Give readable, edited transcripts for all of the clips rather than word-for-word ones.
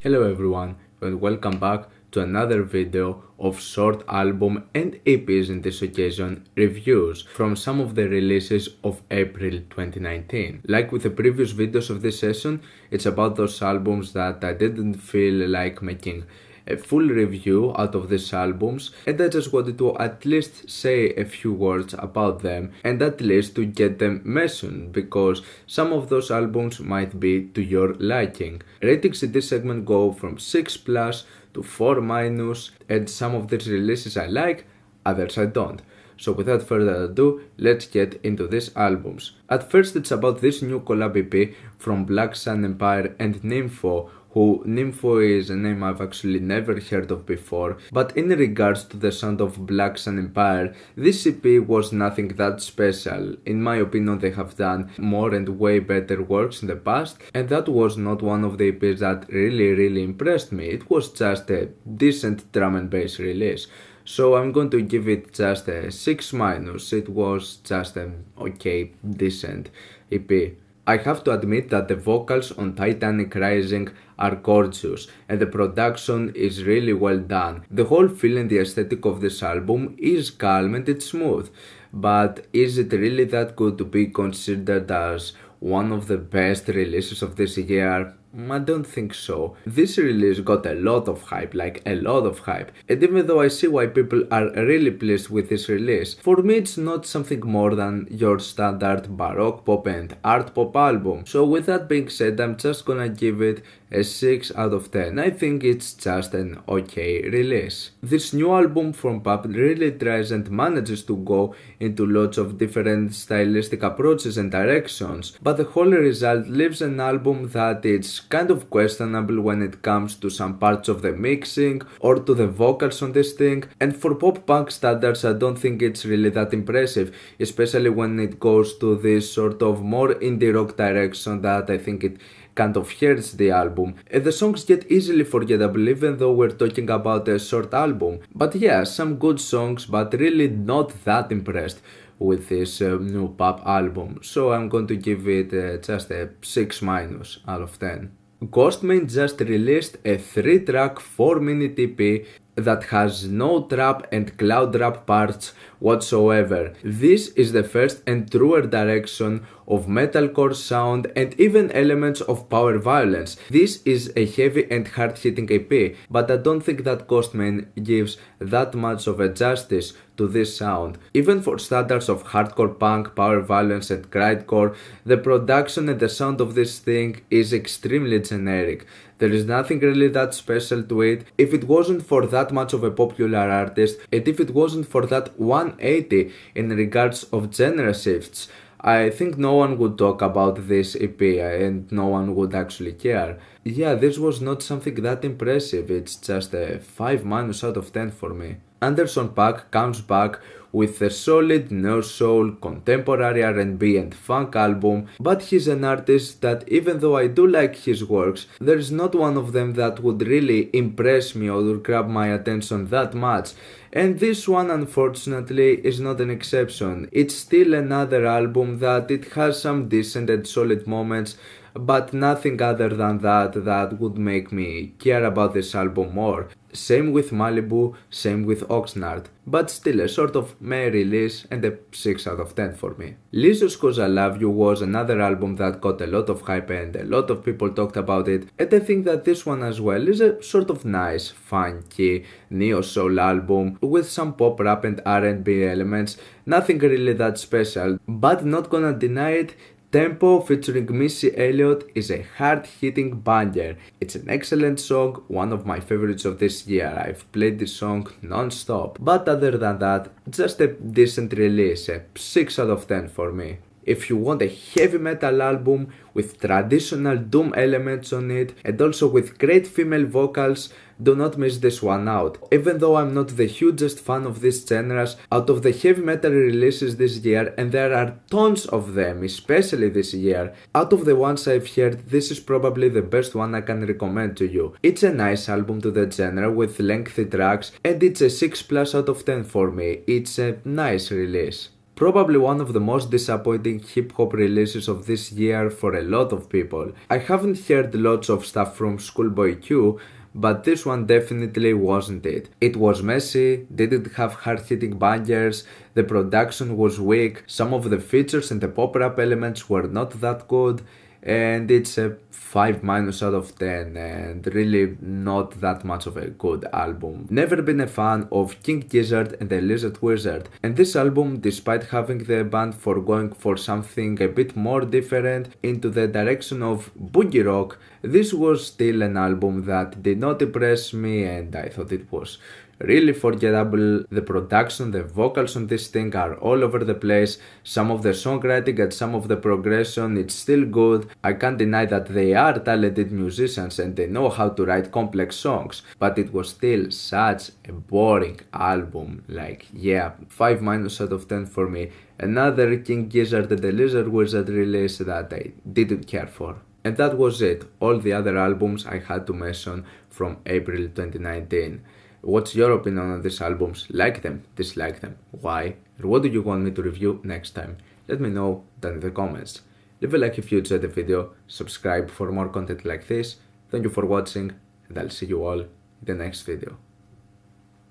Hello everyone and welcome back to another video of short album and EPs in this occasion reviews from some of the releases of April 2019. Like with the previous videos of this session, it's about those albums that I didn't feel like making a full review out of these albums, and I just wanted to at least say a few words about them and at least to get them mentioned, because some of those albums might be to your liking. Ratings in this segment go from 6 plus to 4 minus, and some of these releases I like, others I don't. So without further ado, let's get into these albums. At first, it's about this new collab EP from Black Sun Empire and Nympho, who Nympho is a name I've actually never heard of before, but in regards to the sound of Black Sun Empire, this EP was nothing that special. In my opinion, they have done more and way better works in the past, and that was not one of the EPs that really impressed me. It was just a decent drum and bass release. So I'm going to give it just a 6 minus. It was just an okay, decent EP. I have to admit that the vocals on Titanic Rising are gorgeous and the production is really well done. The whole feel and the aesthetic of this album is calm and it's smooth, but is it really that good to be considered as one of the best releases of this year? I don't think so. This release got a lot of hype, like a lot of hype, and even though I see why people are really pleased with this release, for me it's not something more than your standard baroque pop and art pop album. So with that being said, I'm just gonna give it a 6 out of 10. I think it's just an okay release. This new album from Pop really tries and manages to go into lots of different stylistic approaches and directions, but the whole result leaves an album that it's kind of questionable when it comes to some parts of the mixing or to the vocals on this thing, and for pop punk standards I don't think it's really that impressive, especially when it goes to this sort of more indie rock direction that I think it kind of hurts the album. And the songs get easily forgettable even though we're talking about a short album. But yeah, some good songs, but really not that impressed with this new pop album. So I'm going to give it just a 6 minus out of 10. Ghostman just released a 3-track 4-minute EP that has no trap and cloud rap parts whatsoever. This is the first and truer direction of metalcore sound and even elements of power violence. This is a heavy and hard-hitting EP, but I don't think that Ghostman gives that much of a justice to this sound. Even for standards of hardcore punk, power violence and grindcore, the production and the sound of this thing is extremely generic. There is nothing really that special to it. If it wasn't for that much of a popular artist, and if it wasn't for that 180 in regards of genre shifts, I think no one would talk about this EP and no one would actually care. Yeah, this was not something that impressive, it's just a 5 minus out of 10 for me. Anderson .Paak comes back with a solid neo-soul, contemporary R&B and funk album, but he's an artist that even though I do like his works, there is not one of them that would really impress me or grab my attention that much. And this one unfortunately is not an exception. It's still another album that it has some decent and solid moments, but nothing other than that would make me care about this album more. Same with Malibu, same with Oxnard, but still a sort of meh release and a 6 out of 10 for me. Lizzo's 'Cause I Love You was another album that got a lot of hype and a lot of people talked about it, and I think that this one as well is a sort of nice, funky, neo-soul album with some pop rap and R&B elements, nothing really that special, but not gonna deny it, Tempo featuring Missy Elliott is a hard-hitting banger. It's an excellent song, one of my favorites of this year. I've played this song non-stop. But other than that, just a decent release, a 6 out of 10 for me. If you want a heavy metal album with traditional doom elements on it and also with great female vocals, do not miss this one out. Even though I'm not the hugest fan of these genres, out of the heavy metal releases this year, and there are tons of them, especially this year, out of the ones I've heard, this is probably the best one I can recommend to you. It's a nice album to the genre with lengthy tracks, and it's a 6 plus out of 10 for me. It's a nice release. Probably one of the most disappointing hip-hop releases of this year for a lot of people. I haven't heard lots of stuff from Schoolboy Q, but this one definitely wasn't it. It was messy, didn't have hard-hitting bangers, the production was weak, some of the features and the pop rap elements were not that good, and it's a 5 minus out of 10 and really not that much of a good album. Never been a fan of King Gizzard and the Lizard Wizard, and this album, despite having the band for going for something a bit more different into the direction of boogie rock, this was still an album that did not impress me and I thought it was really forgettable. The production, the vocals on this thing are all over the place. Some of the songwriting and some of the progression, it's still good. I can't deny that they are talented musicians and they know how to write complex songs, but it was still such a boring album. Like, yeah, 5 minus out of 10 for me. Another King Gizzard and the Lizard Wizard release that I didn't care for. And that was it, all the other albums I had to mention from April 2019. What's your opinion on these albums? Like them, dislike them, why? And what do you want me to review next time? Let me know down in the comments. Leave a like if you enjoyed the video, subscribe for more content like this. Thank you for watching, and I'll see you all in the next video.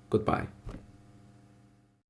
Goodbye.